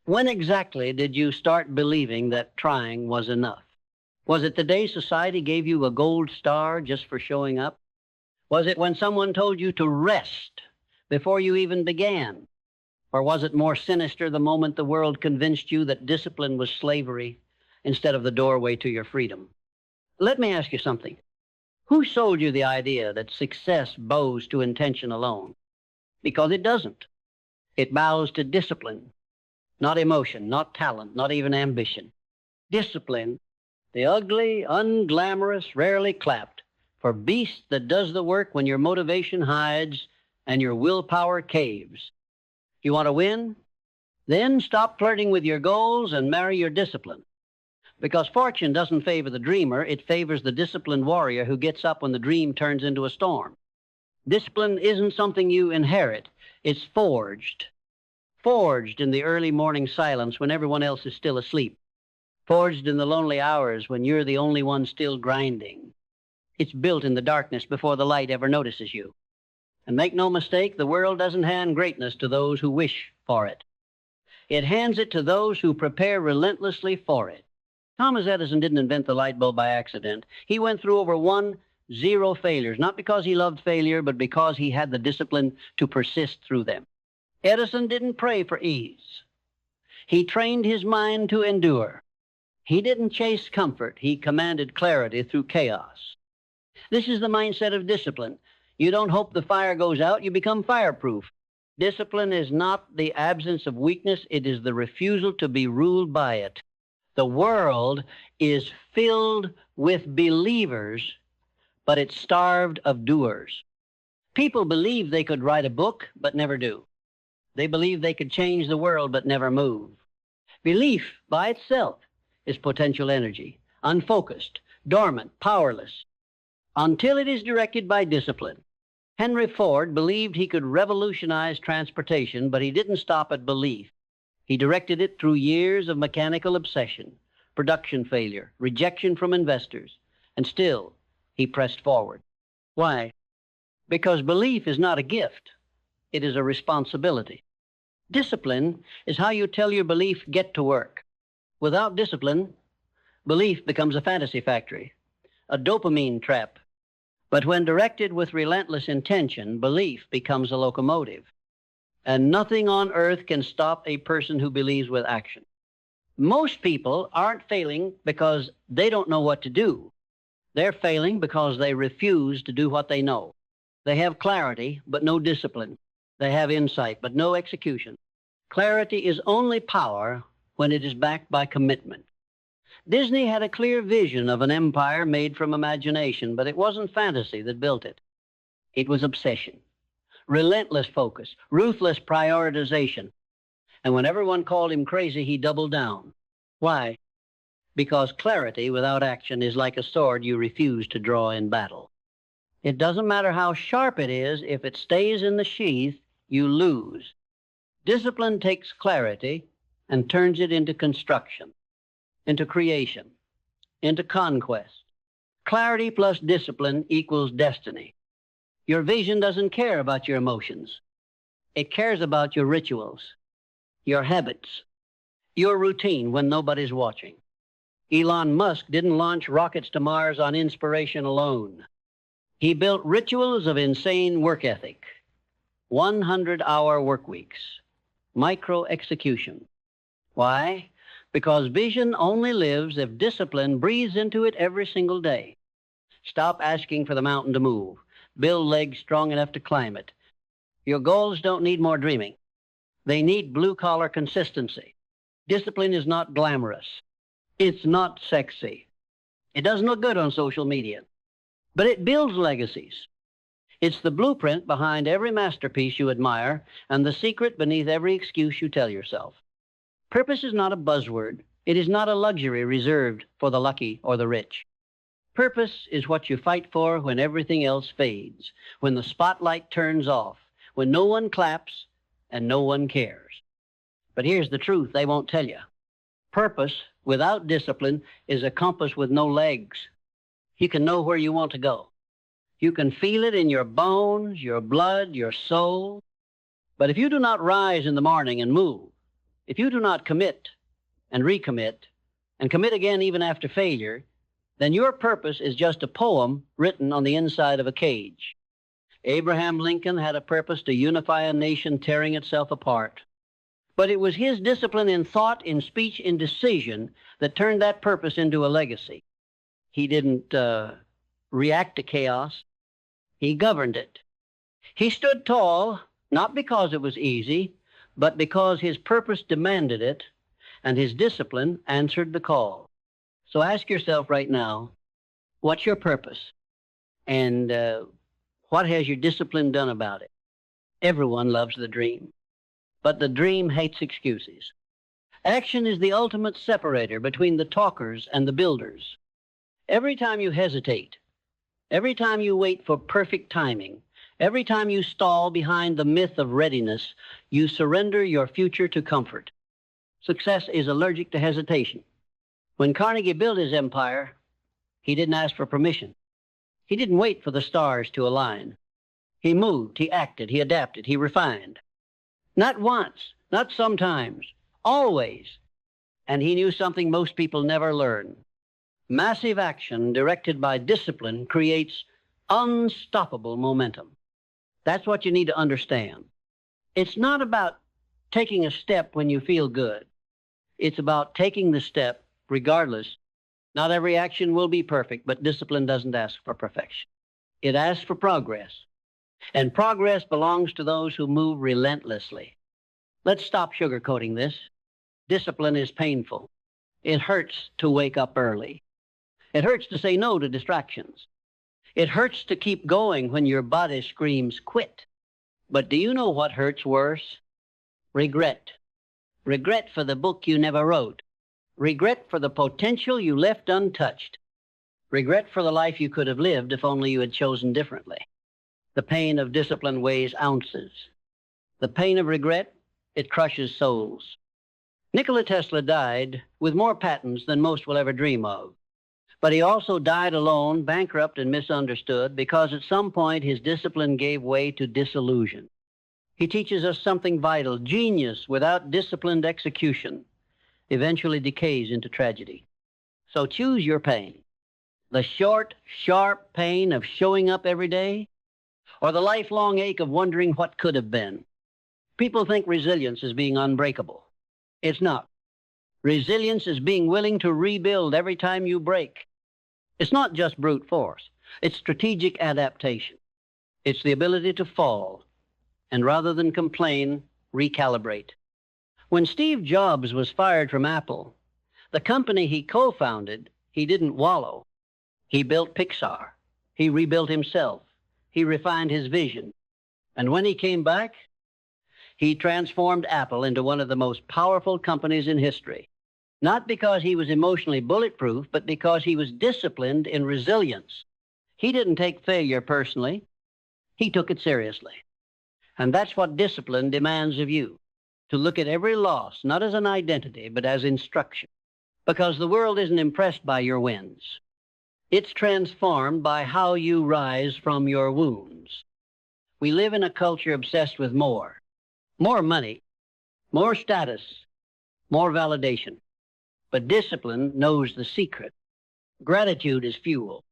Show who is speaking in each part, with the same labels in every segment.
Speaker 1: When exactly did you start believing that trying was enough? Was it the day society gave you a gold star just for showing up? Was it when someone told you to rest before you even began? Or was it more sinister the moment the world convinced you that discipline was slavery instead of the doorway to your freedom? Let me ask you something. Who sold you the idea that success bows to intention alone? Because it doesn't. It bows to discipline, not emotion, not talent, not even ambition. Discipline, the ugly, unglamorous, rarely clapped, for beast that does the work when your motivation hides and your willpower caves. You want to win? Then stop flirting with your goals and marry your discipline. Because fortune doesn't favor the dreamer, it favors the disciplined warrior who gets up when the dream turns into a storm. Discipline isn't something you inherit, it's forged. Forged in the early morning silence when everyone else is still asleep. Forged in the lonely hours when you're the only one still grinding. It's built in the darkness before the light ever notices you. And make no mistake, the world doesn't hand greatness to those who wish for it. It hands it to those who prepare relentlessly for it. Thomas Edison didn't invent the light bulb by accident. He went through over 10 failures, not because he loved failure, but because he had the discipline to persist through them. Edison didn't pray for ease. He trained his mind to endure. He didn't chase comfort. He commanded clarity through chaos. This is the mindset of discipline. You don't hope the fire goes out, you become fireproof. Discipline is not the absence of weakness, it is the refusal to be ruled by it. The world is filled with believers, but it's starved of doers. People believe they could write a book, but never do. They believe they could change the world, but never move. Belief by itself is potential energy, unfocused, dormant, powerless, until it is directed by discipline. Henry Ford believed he could revolutionize transportation, but he didn't stop at belief. He directed it through years of mechanical obsession, production failure, rejection from investors, and still he pressed forward. Why? Because belief is not a gift. It is a responsibility. Discipline is how you tell your belief, get to work. Without discipline, belief becomes a fantasy factory, a dopamine trap. But when directed with relentless intention, belief becomes a locomotive. And nothing on earth can stop a person who believes with action. Most people aren't failing because they don't know what to do. They're failing because they refuse to do what they know. They have clarity, but no discipline. They have insight, but no execution. Clarity is only power when it is backed by commitment. Disney had a clear vision of an empire made from imagination, but it wasn't fantasy that built it. It was obsession, relentless focus, ruthless prioritization. And when everyone called him crazy, he doubled down. Why? Because clarity without action is like a sword you refuse to draw in battle. It doesn't matter how sharp it is, if it stays in the sheath, you lose. Discipline takes clarity and turns it into construction, into creation, into conquest. Clarity plus discipline equals destiny. Your vision doesn't care about your emotions. It cares about your rituals, your habits, your routine when nobody's watching. Elon Musk didn't launch rockets to Mars on inspiration alone. He built rituals of insane work ethic, 100-hour work weeks, micro-execution. Why? Because vision only lives if discipline breathes into it every single day. Stop asking for the mountain to move. Build legs strong enough to climb it. Your goals don't need more dreaming. They need blue-collar consistency. Discipline is not glamorous. It's not sexy. It doesn't look good on social media, but it builds legacies. It's the blueprint behind every masterpiece you admire and the secret beneath every excuse you tell yourself. Purpose is not a buzzword. It is not a luxury reserved for the lucky or the rich. Purpose is what you fight for when everything else fades, when the spotlight turns off, when no one claps and no one cares. But here's the truth they won't tell you. Purpose without discipline is a compass with no legs. You can know where you want to go. You can feel it in your bones, your blood, your soul. But if you do not rise in the morning and move, If you do not commit and recommit and commit again even after failure, then your purpose is just a poem written on the inside of a cage. Abraham Lincoln had a purpose to unify a nation tearing itself apart. But it was his discipline in thought, in speech, in decision that turned that purpose into a legacy. He didn't react to chaos. He governed it. He stood tall, not because it was easy, but because his purpose demanded it, and his discipline answered the call. So ask yourself right now, what's your purpose? And what has your discipline done about it? Everyone loves the dream, but the dream hates excuses. Action is the ultimate separator between the talkers and the builders. Every time you hesitate, every time you wait for perfect timing, every time you stall behind the myth of readiness, you surrender your future to comfort. Success is allergic to hesitation. When Carnegie built his empire, he didn't ask for permission. He didn't wait for the stars to align. He moved, he acted, he adapted, he refined. Not once, not sometimes, always. And he knew something most people never learn. Massive action directed by discipline creates unstoppable momentum. That's what you need to understand. It's not about taking a step when you feel good. It's about taking the step regardless. Not every action will be perfect, but discipline doesn't ask for perfection. It asks for progress. And progress belongs to those who move relentlessly. Let's stop sugarcoating this. Discipline is painful. It hurts to wake up early. It hurts to say no to distractions. It hurts to keep going when your body screams quit. But do you know what hurts worse? Regret. Regret for the book you never wrote. Regret for the potential you left untouched. Regret for the life you could have lived if only you had chosen differently. The pain of discipline weighs ounces. The pain of regret, it crushes souls. Nikola Tesla died with more patents than most will ever dream of. But he also died alone, bankrupt and misunderstood, because at some point his discipline gave way to disillusion. He teaches us something vital. Genius without disciplined execution eventually decays into tragedy. So choose your pain. The short, sharp pain of showing up every day, or the lifelong ache of wondering what could have been. People think resilience is being unbreakable. It's not. Resilience is being willing to rebuild every time you break. It's not just brute force. It's strategic adaptation. It's the ability to fall, and rather than complain, recalibrate. When Steve Jobs was fired from Apple, the company he co-founded, he didn't wallow. He built Pixar. He rebuilt himself. He refined his vision. And when he came back, he transformed Apple into one of the most powerful companies in history. Not because he was emotionally bulletproof, but because he was disciplined in resilience. He didn't take failure personally. He took it seriously. And that's what discipline demands of you, to look at every loss, not as an identity, but as instruction. Because the world isn't impressed by your wins. It's transformed by how you rise from your wounds. We live in a culture obsessed with more. More money, more status, more validation. But discipline knows the secret. Gratitude is fuel.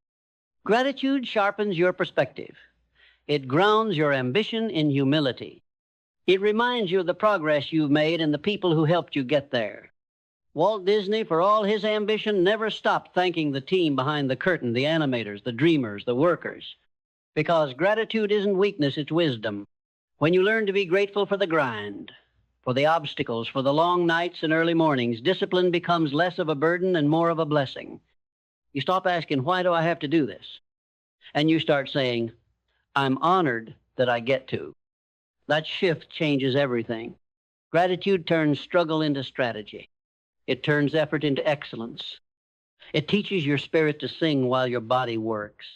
Speaker 1: Gratitude sharpens your perspective. It grounds your ambition in humility. It reminds you of the progress you've made and the people who helped you get there. Walt Disney, for all his ambition, never stopped thanking the team behind the curtain, the animators, the dreamers, the workers. Because gratitude isn't weakness, it's wisdom. When you learn to be grateful for the grind, for the obstacles, for the long nights and early mornings, discipline becomes less of a burden and more of a blessing. You stop asking, why do I have to do this? And you start saying, I'm honored that I get to. That shift changes everything. Gratitude turns struggle into strategy. It turns effort into excellence. It teaches your spirit to sing while your body works.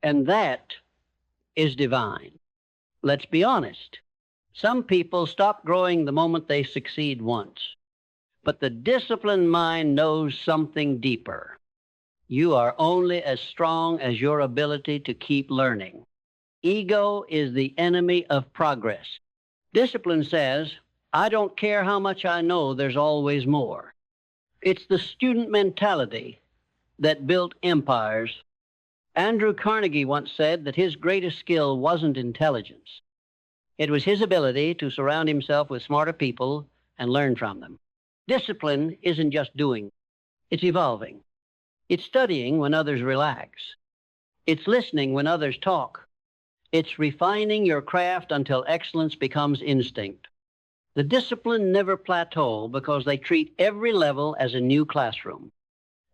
Speaker 1: And that is divine. Let's be honest. Some people stop growing the moment they succeed once. But the disciplined mind knows something deeper. You are only as strong as your ability to keep learning. Ego is the enemy of progress. Discipline says, I don't care how much I know, there's always more. It's the student mentality that built empires. Andrew Carnegie once said that his greatest skill wasn't intelligence. It was his ability to surround himself with smarter people and learn from them. Discipline isn't just doing, it's evolving. It's studying when others relax. It's listening when others talk. It's refining your craft until excellence becomes instinct. The discipline never plateau because they treat every level as a new classroom.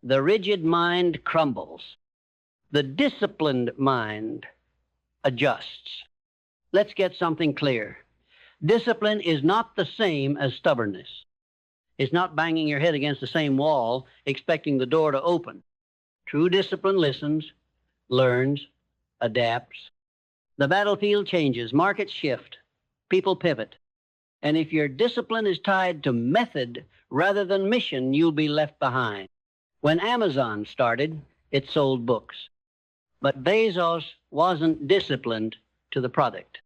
Speaker 1: The rigid mind crumbles. The disciplined mind adjusts. Let's get something clear. Discipline is not the same as stubbornness. It's not banging your head against the same wall, expecting the door to open. True discipline listens, learns, adapts. The battlefield changes, markets shift, people pivot. And if your discipline is tied to method rather than mission, you'll be left behind. When Amazon started, it sold books. But Bezos wasn't disciplined to the product.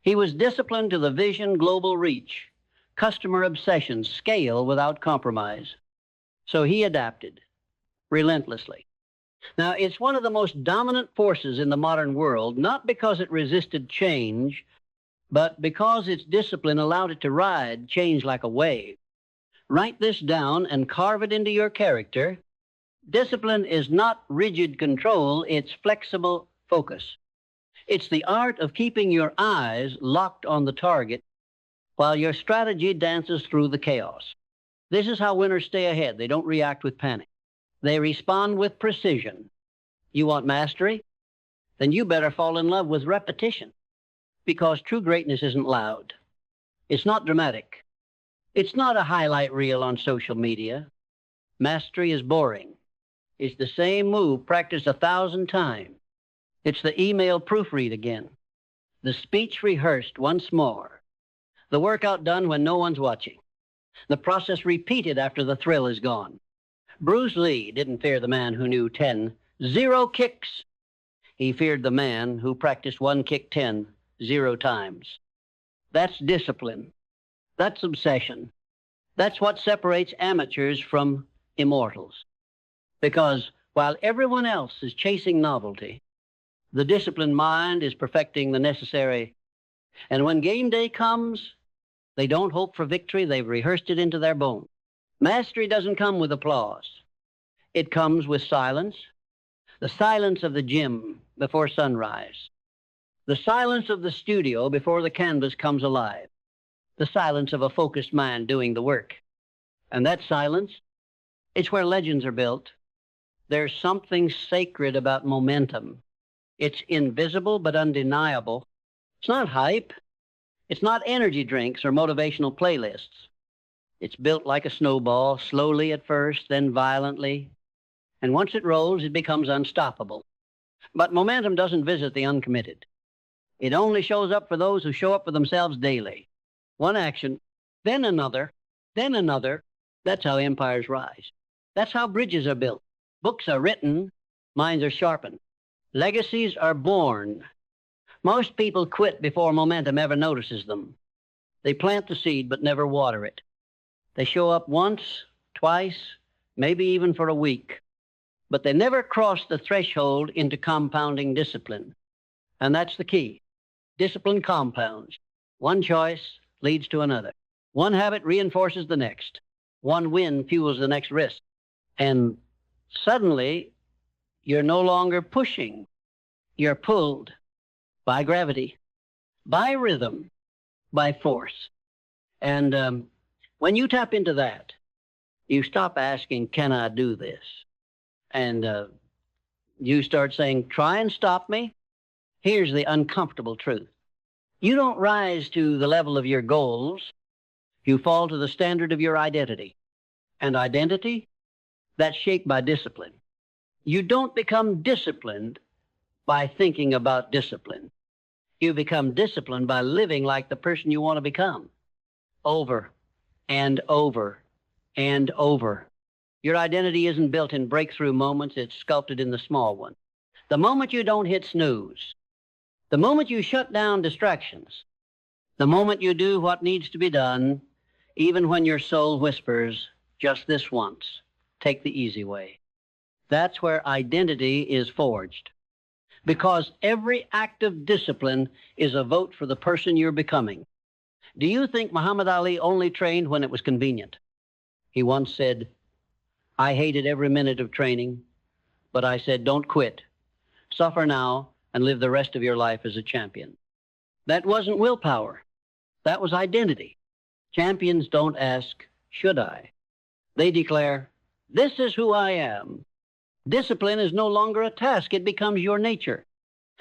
Speaker 1: He was disciplined to the vision, global reach, customer obsession, scale without compromise. So he adapted relentlessly. Now, it's one of the most dominant forces in the modern world, not because it resisted change, but because its discipline allowed it to ride change like a wave. Write this down and carve it into your character. Discipline is not rigid control, it's flexible focus. It's the art of keeping your eyes locked on the target while your strategy dances through the chaos. This is how winners stay ahead. They don't react with panic. They respond with precision. You want mastery? Then you better fall in love with repetition, because true greatness isn't loud. It's not dramatic. It's not a highlight reel on social media. Mastery is boring. It's the same move practiced 1,000 times. It's the email proofread again. The speech rehearsed once more. The workout done when no one's watching. The process repeated after the thrill is gone. Bruce Lee didn't fear the man who knew 0 kicks. He feared the man who practiced one kick 0 times. That's discipline. That's obsession. That's what separates amateurs from immortals. Because while everyone else is chasing novelty, the disciplined mind is perfecting the necessary. And when game day comes, they don't hope for victory. They've rehearsed it into their bones. Mastery doesn't come with applause. It comes with silence. The silence of the gym before sunrise. The silence of the studio before the canvas comes alive. The silence of a focused mind doing the work. And that silence, it's where legends are built. There's something sacred about momentum. It's invisible but undeniable. It's not hype. It's not energy drinks or motivational playlists. It's built like a snowball, slowly at first, then violently. And once it rolls, it becomes unstoppable. But momentum doesn't visit the uncommitted. It only shows up for those who show up for themselves daily. One action, then another, then another. That's how empires rise. That's how bridges are built. Books are written, minds are sharpened. Legacies are born. Most people quit before momentum ever notices them. They plant the seed but never water it. They show up once, twice, maybe even for a week. But they never cross the threshold into compounding discipline. And that's the key. Discipline compounds. One choice leads to another. One habit reinforces the next. One win fuels the next risk. And suddenly, you're no longer pushing. You're pulled by gravity, by rhythm, by force. And when you tap into that, you stop asking, can I do this? And you start saying, try and stop me. Here's the uncomfortable truth. You don't rise to the level of your goals. You fall to the standard of your identity. And identity, that's shaped by discipline. You don't become disciplined by thinking about discipline. You become disciplined by living like the person you want to become. Over and over and over. Your identity isn't built in breakthrough moments, it's sculpted in the small ones. The moment you don't hit snooze, the moment you shut down distractions, the moment you do what needs to be done even when your soul whispers, just this once, take the easy way. That's where identity is forged. Because every act of discipline is a vote for the person you're becoming. Do you think Muhammad Ali only trained when it was convenient? He once said, I hated every minute of training, but I said, don't quit. Suffer now and live the rest of your life as a champion. That wasn't willpower. That was identity. Champions don't ask, should I? They declare, this is who I am. Discipline is no longer a task. It becomes your nature.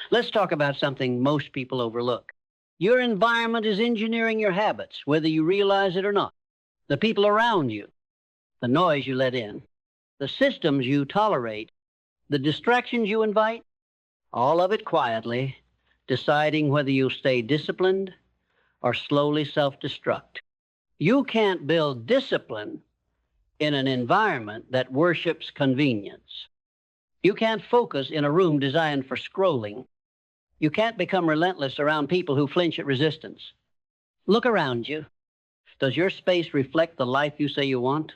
Speaker 1: Let's talk about something most people overlook. Your environment is engineering your habits, whether you realize it or not. The people around you, the noise you let in, the systems you tolerate, the distractions you invite, all of it quietly, deciding whether you'll stay disciplined or slowly self-destruct. You can't build discipline in an environment that worships convenience. You can't focus in a room designed for scrolling. You can't become relentless around people who flinch at resistance. Look around you. Does your space reflect the life you say you want?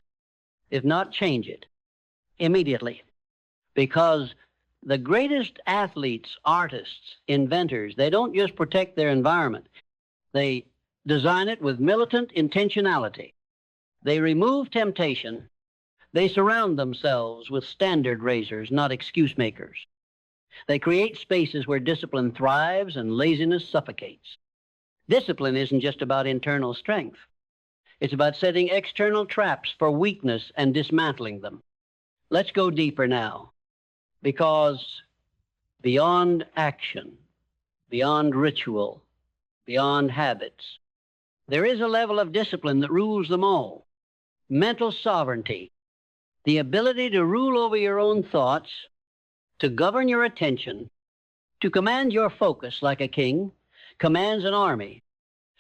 Speaker 1: If not, change it immediately. Because the greatest athletes, artists, inventors, they don't just protect their environment. They design it with militant intentionality. They remove temptation. They surround themselves with standard raisers, not excuse makers. They create spaces where discipline thrives and laziness suffocates. Discipline isn't just about internal strength. It's about setting external traps for weakness and dismantling them. Let's go deeper now, because beyond action, beyond ritual, beyond habits, there is a level of discipline that rules them all. Mental sovereignty, the ability to rule over your own thoughts, to govern your attention, to command your focus like a king, commands an army.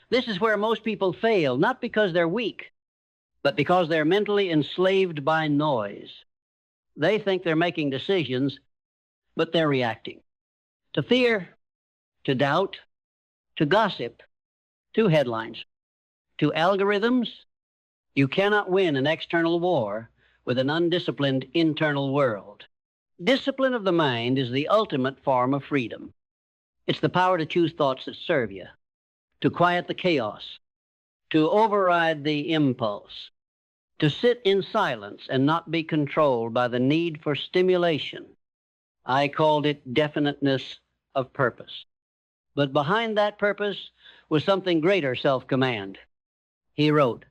Speaker 1: This is where most people fail, not because they're weak, but because they're mentally enslaved by noise. They think they're making decisions, but they're reacting to fear, to doubt, to gossip, to headlines, to algorithms. You cannot win an external war with an undisciplined internal world. Discipline of the mind is the ultimate form of freedom. It's the power to choose thoughts that serve you, to quiet the chaos, to override the impulse, to sit in silence and not be controlled by the need for stimulation. I called it definiteness of purpose. But behind that purpose was something greater, self-command. He wrote,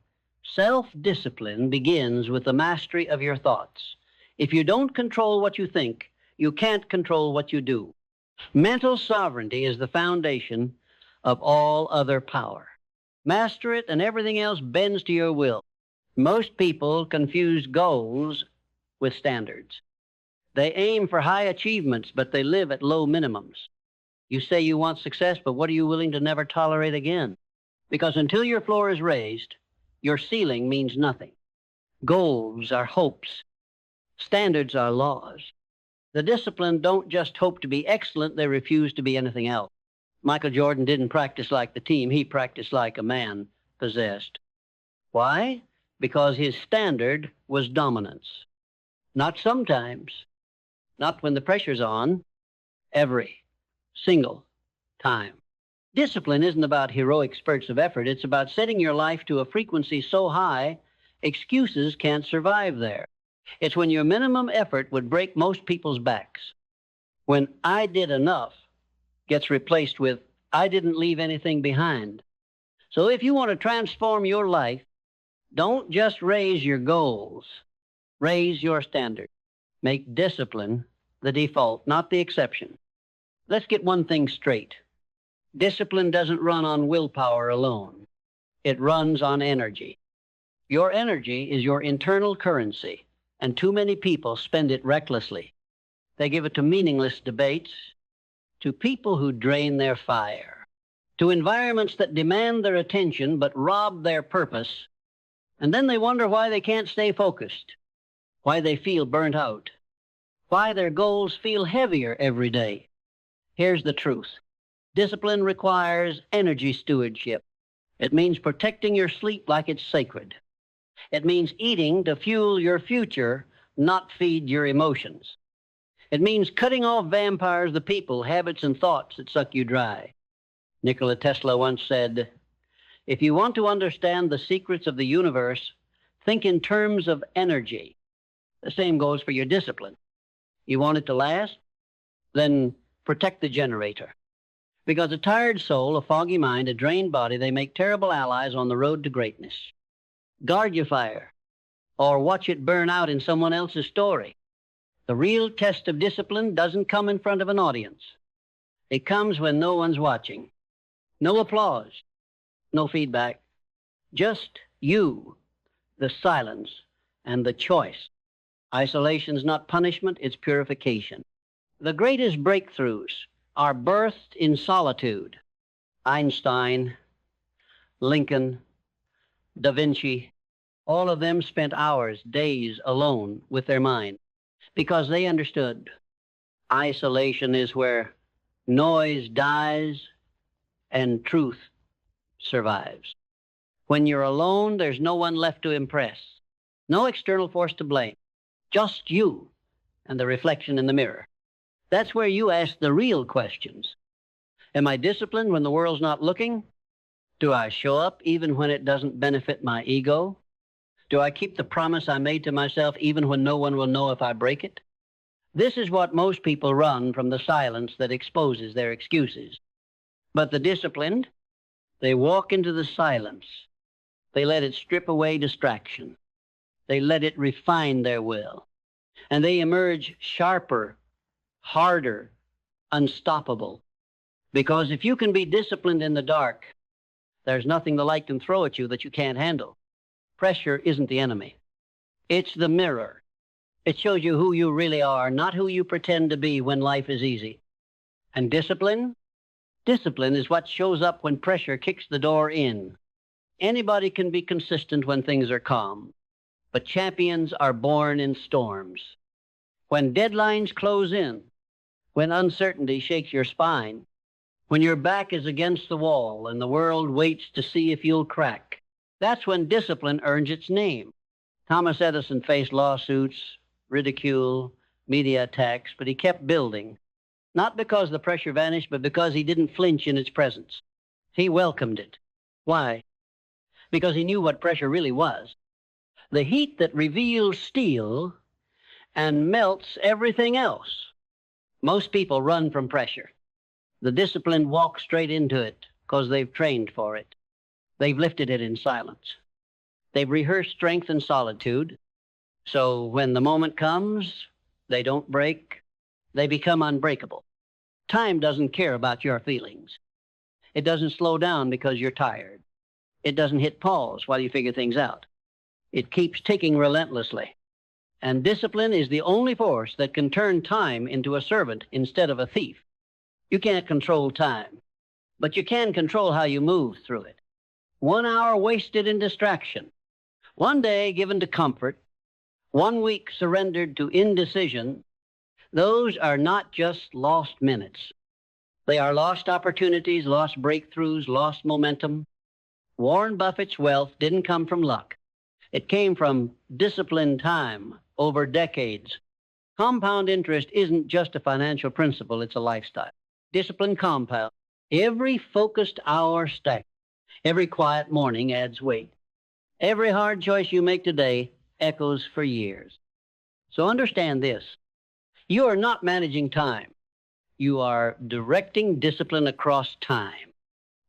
Speaker 1: self-discipline begins with the mastery of your thoughts. If you don't control what you think, you can't control what you do. Mental sovereignty is the foundation of all other power. Master it and everything else bends to your will. Most people confuse goals with standards. They aim for high achievements, but they live at low minimums. You say you want success, but what are you willing to never tolerate again? Because until your floor is raised, your ceiling means nothing. Goals are hopes. Standards are laws. The disciplined don't just hope to be excellent, they refuse to be anything else. Michael Jordan didn't practice like the team, he practiced like a man possessed. Why? Because his standard was dominance. Not sometimes, not when the pressure's on, every single time. Discipline isn't about heroic spurts of effort, it's about setting your life to a frequency so high, excuses can't survive there. It's when your minimum effort would break most people's backs. When I did enough gets replaced with I didn't leave anything behind. So if you want to transform your life, don't just raise your goals, raise your standard. Make discipline the default, not the exception. Let's get one thing straight. Discipline doesn't run on willpower alone. It runs on energy. Your energy is your internal currency, and too many people spend it recklessly. They give it to meaningless debates, to people who drain their fire, to environments that demand their attention but rob their purpose, and then they wonder why they can't stay focused, why they feel burnt out, why their goals feel heavier every day. Here's the truth. Discipline requires energy stewardship. It means protecting your sleep like it's sacred. It means eating to fuel your future, not feed your emotions. It means cutting off vampires, the people, habits, and thoughts that suck you dry. Nikola Tesla once said, "If you want to understand the secrets of the universe, think in terms of energy." The same goes for your discipline. You want it to last? Then protect the generator. Because a tired soul, a foggy mind, a drained body, they make terrible allies on the road to greatness. Guard your fire, or watch it burn out in someone else's story. The real test of discipline doesn't come in front of an audience. It comes when no one's watching. No applause, no feedback. Just you, the silence, and the choice. Isolation's not punishment, it's purification. The greatest breakthroughs are birthed in solitude. Einstein, Lincoln, Da Vinci, all of them spent hours, days alone with their mind because they understood isolation is where noise dies and truth survives. When you're alone, there's no one left to impress, no external force to blame, just you and the reflection in the mirror. That's where you ask the real questions. Am I disciplined when the world's not looking? Do I show up even when it doesn't benefit my ego? Do I keep the promise I made to myself even when no one will know if I break it? This is what most people run from, the silence that exposes their excuses. But the disciplined, they walk into the silence. They let it strip away distraction. They let it refine their will. And they emerge sharper, harder, unstoppable. Because if you can be disciplined in the dark, there's nothing the light can throw at you that you can't handle. Pressure isn't the enemy. It's the mirror. It shows you who you really are, not who you pretend to be when life is easy. And discipline? Discipline is what shows up when pressure kicks the door in. Anybody can be consistent when things are calm, but champions are born in storms. When deadlines close in, when uncertainty shakes your spine, when your back is against the wall and the world waits to see if you'll crack, that's when discipline earns its name. Thomas Edison faced lawsuits, ridicule, media attacks, but he kept building. Not because the pressure vanished, but because he didn't flinch in its presence. He welcomed it. Why? Because he knew what pressure really was. The heat that reveals steel and melts everything else. Most people run from pressure. The disciplined walk straight into it because they've trained for it. They've lifted it in silence. They've rehearsed strength in solitude. So when the moment comes, they don't break. They become unbreakable. Time doesn't care about your feelings. It doesn't slow down because you're tired. It doesn't hit pause while you figure things out. It keeps ticking relentlessly. And discipline is the only force that can turn time into a servant instead of a thief. You can't control time, but you can control how you move through it. 1 hour wasted in distraction, 1 day given to comfort, 1 week surrendered to indecision, those are not just lost minutes. They are lost opportunities, lost breakthroughs, lost momentum. Warren Buffett's wealth didn't come from luck. It came from disciplined time over decades. Compound interest isn't just a financial principle, it's a lifestyle. Discipline compound. Every focused hour stacks. Every quiet morning adds weight. Every hard choice you make today echoes for years. So understand this. You are not managing time. You are directing discipline across time.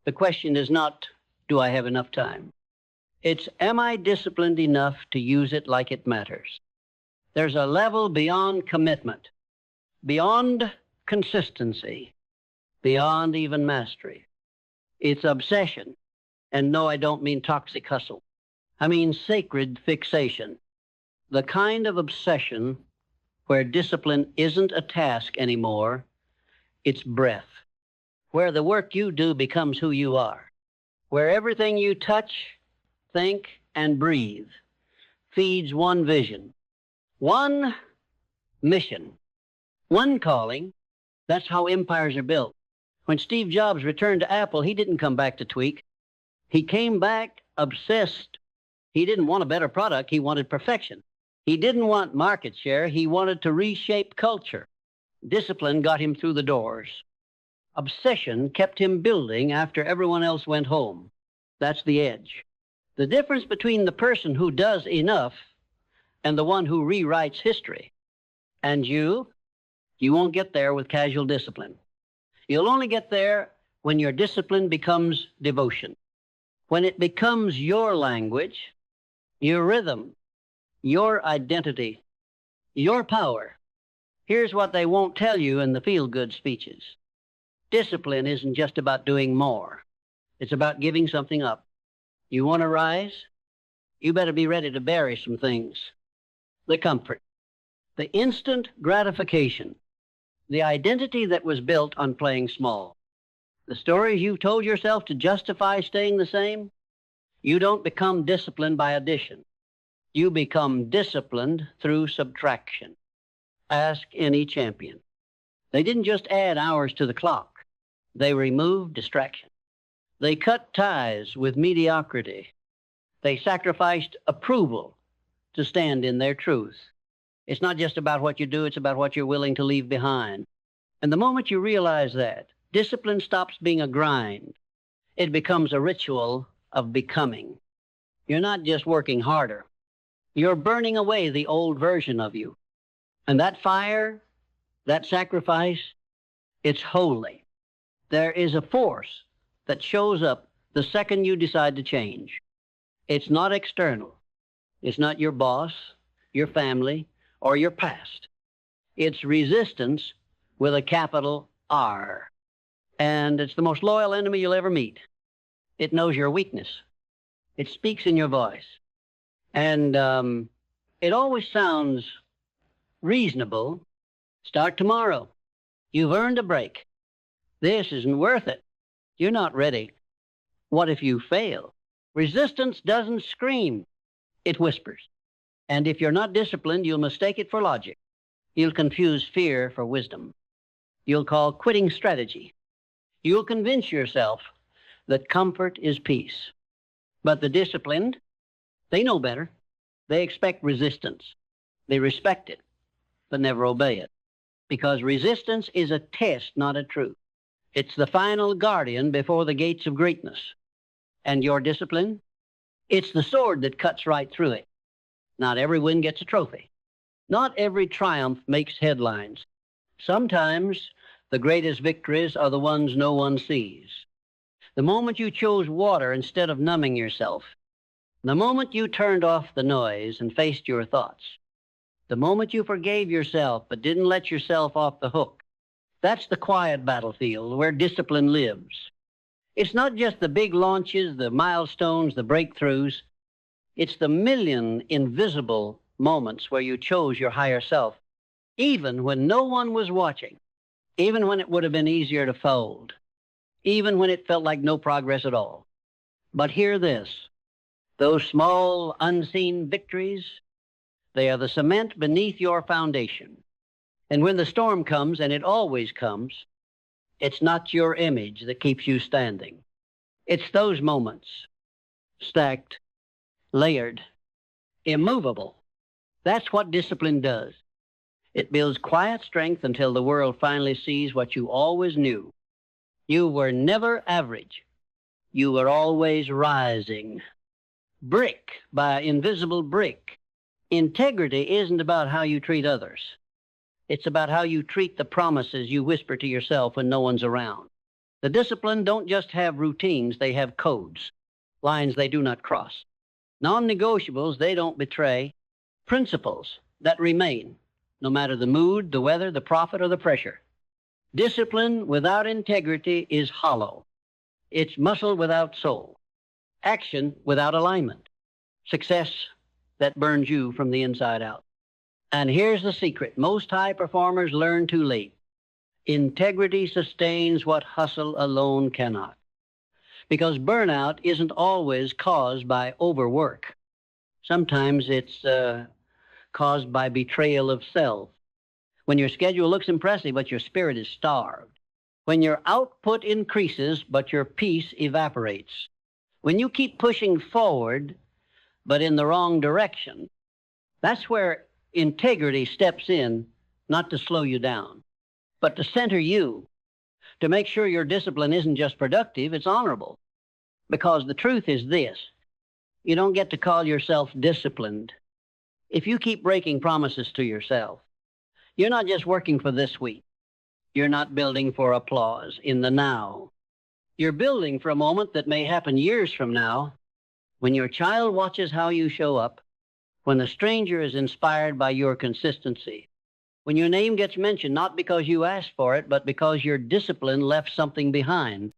Speaker 1: The question is not, do I have enough time? It's, am I disciplined enough to use it like it matters? There's a level beyond commitment, beyond consistency, beyond even mastery. It's obsession. And no, I don't mean toxic hustle. I mean sacred fixation. The kind of obsession where discipline isn't a task anymore, it's breath. Where the work you do becomes who you are. Where everything you touch, think, and breathe feeds one vision, one mission, one calling. That's how empires are built. When Steve Jobs returned to Apple, he didn't come back to tweak. He came back obsessed. He didn't want a better product. He wanted perfection. He didn't want market share. He wanted to reshape culture. Discipline got him through the doors. Obsession kept him building after everyone else went home. That's the edge. The difference between the person who does enough and the one who rewrites history. And you won't get there with casual discipline. You'll only get there when your discipline becomes devotion. When it becomes your language, your rhythm, your identity, your power. Here's what they won't tell you in the feel-good speeches. Discipline isn't just about doing more. It's about giving something up. You want to rise? You better be ready to bury some things. The comfort, the instant gratification, the identity that was built on playing small. The stories you've told yourself to justify staying the same, you don't become disciplined by addition. You become disciplined through subtraction. Ask any champion. They didn't just add hours to the clock. They removed distraction. They cut ties with mediocrity. They sacrificed approval to stand in their truth. It's not just about what you do, it's about what you're willing to leave behind. And the moment you realize that, discipline stops being a grind. It becomes a ritual of becoming. You're not just working harder. You're burning away the old version of you. And that fire, that sacrifice, it's holy. There is a force that shows up the second you decide to change. It's not external. It's not your boss, your family, or your past. It's resistance with a capital R. And it's the most loyal enemy you'll ever meet. It knows your weakness. It speaks in your voice. And it always sounds reasonable. Start tomorrow. You've earned a break. This isn't worth it. You're not ready. What if you fail? Resistance doesn't scream. It whispers. And if you're not disciplined, you'll mistake it for logic. You'll confuse fear for wisdom. You'll call quitting strategy. You'll convince yourself that comfort is peace. But the disciplined, they know better. They expect resistance. They respect it, but never obey it. Because resistance is a test, not a truth. It's the final guardian before the gates of greatness. And your discipline? It's the sword that cuts right through it. Not every win gets a trophy. Not every triumph makes headlines. Sometimes the greatest victories are the ones no one sees. The moment you chose water instead of numbing yourself. The moment you turned off the noise and faced your thoughts. The moment you forgave yourself but didn't let yourself off the hook. That's the quiet battlefield where discipline lives. It's not just the big launches, the milestones, the breakthroughs. It's the million invisible moments where you chose your higher self, even when no one was watching, even when it would have been easier to fold, even when it felt like no progress at all. But hear this, those small, unseen victories, they are the cement beneath your foundation. And when the storm comes, and it always comes, it's not your image that keeps you standing. It's those moments, stacked, layered, immovable. That's what discipline does. It builds quiet strength until the world finally sees what you always knew. You were never average. You were always rising. Brick by invisible brick. Integrity isn't about how you treat others. It's about how you treat the promises you whisper to yourself when no one's around. The discipline don't just have routines, they have codes, lines they do not cross. Non-negotiables they don't betray, principles that remain, no matter the mood, the weather, the profit, or the pressure. Discipline without integrity is hollow. It's muscle without soul. Action without alignment. Success that burns you from the inside out. And here's the secret. Most high performers learn too late. Integrity sustains what hustle alone cannot. Because burnout isn't always caused by overwork. Sometimes it's caused by betrayal of self. When your schedule looks impressive, but your spirit is starved. When your output increases, but your peace evaporates. When you keep pushing forward, but in the wrong direction, that's where integrity steps in, not to slow you down, but to center you, to make sure your discipline isn't just productive, it's honorable. Because the truth is this: you don't get to call yourself disciplined if you keep breaking promises to yourself. You're not just working for this week. You're not building for applause in the now. You're building for a moment that may happen years from now, when your child watches how you show up, when the stranger is inspired by your consistency, when your name gets mentioned not because you asked for it, but because your discipline left something behind.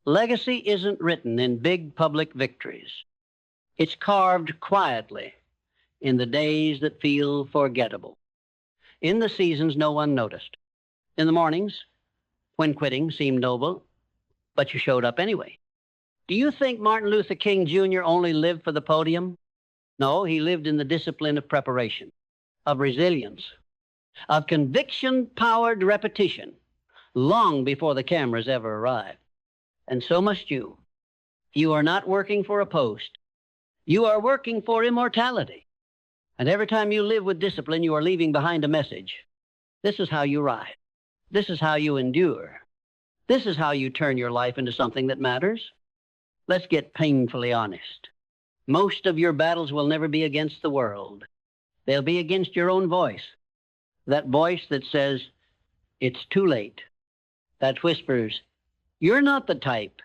Speaker 1: Legacy isn't written in big public victories. It's carved quietly in the days that feel forgettable, in the seasons no one noticed, in the mornings when quitting seemed noble, but you showed up anyway. Do you think Martin Luther King Jr. only lived for the podium? No, he lived in the discipline of preparation, of resilience, of conviction-powered repetition, long before the cameras ever arrived. And so must you. You are not working for a post. You are working for immortality. And every time you live with discipline, you are leaving behind a message. This is how you ride. This is how you endure. This is how you turn your life into something that matters. Let's get painfully honest. Most of your battles will never be against the world. They'll be against your own voice. That voice that says, it's too late. That whispers, you're not the type.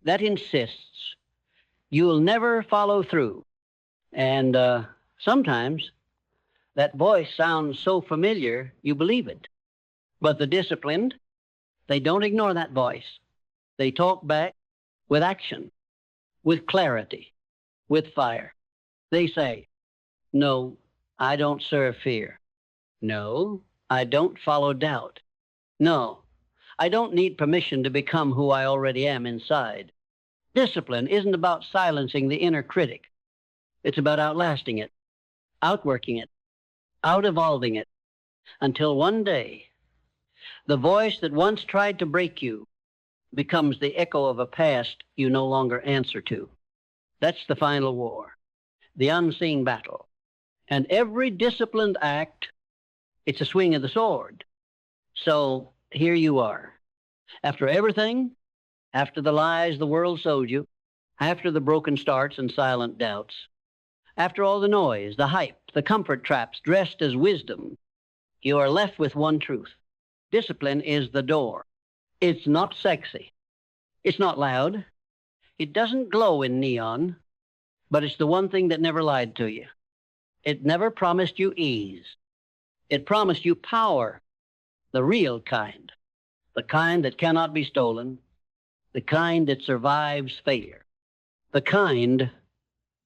Speaker 1: That insists, you'll never follow through. And sometimes that voice sounds so familiar, you believe it. But the disciplined, they don't ignore that voice. They talk back with action, with clarity, with fire. They say, no, I don't serve fear. No, I don't follow doubt. No, I don't need permission to become who I already am inside. Discipline isn't about silencing the inner critic. It's about outlasting it, outworking it, out-evolving it, until one day, the voice that once tried to break you becomes the echo of a past you no longer answer to. That's the final war, the unseen battle. And every disciplined act, it's a swing of the sword. So here you are. After everything, after the lies the world sold you, after the broken starts and silent doubts, after all the noise, the hype, the comfort traps dressed as wisdom, you are left with one truth. Discipline is the door. It's not sexy. It's not loud. It doesn't glow in neon, but it's the one thing that never lied to you. It never promised you ease. It promised you power, the real kind, the kind that cannot be stolen, the kind that survives failure, the kind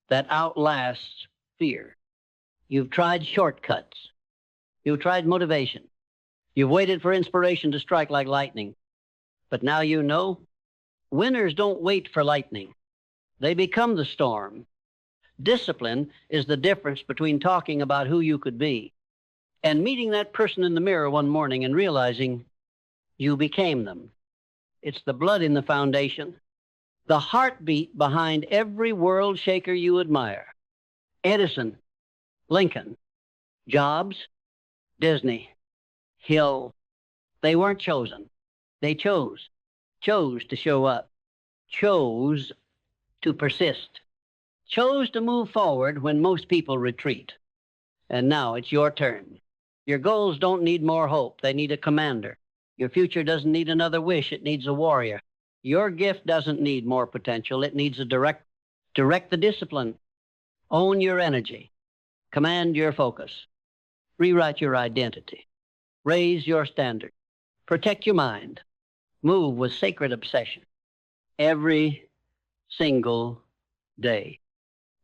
Speaker 1: that outlasts fear. You've tried shortcuts. You've tried motivation. You've waited for inspiration to strike like lightning. But now you know, winners don't wait for lightning. They become the storm. Discipline is the difference between talking about who you could be and meeting that person in the mirror one morning and realizing you became them. It's the blood in the foundation, the heartbeat behind every world shaker you admire. Edison, Lincoln, Jobs, Disney, Hill. They weren't chosen. They chose to show up, chose to persist, chose to move forward when most people retreat. And now it's your turn. Your goals don't need more hope. They need a commander. Your future doesn't need another wish. It needs a warrior. Your gift doesn't need more potential. It needs a direct the discipline. Own your energy. Command your focus. Rewrite your identity. Raise your standard. Protect your mind. Move with sacred obsession every single day.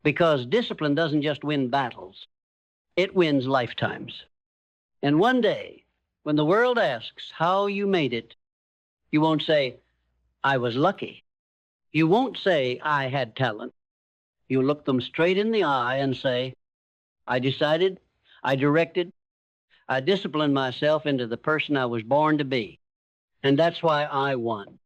Speaker 1: Because discipline doesn't just win battles. It wins lifetimes. And one day, when the world asks how you made it, you won't say, I was lucky. You won't say, I had talent. You look them straight in the eye and say, I decided, I directed, I disciplined myself into the person I was born to be. And that's why I won.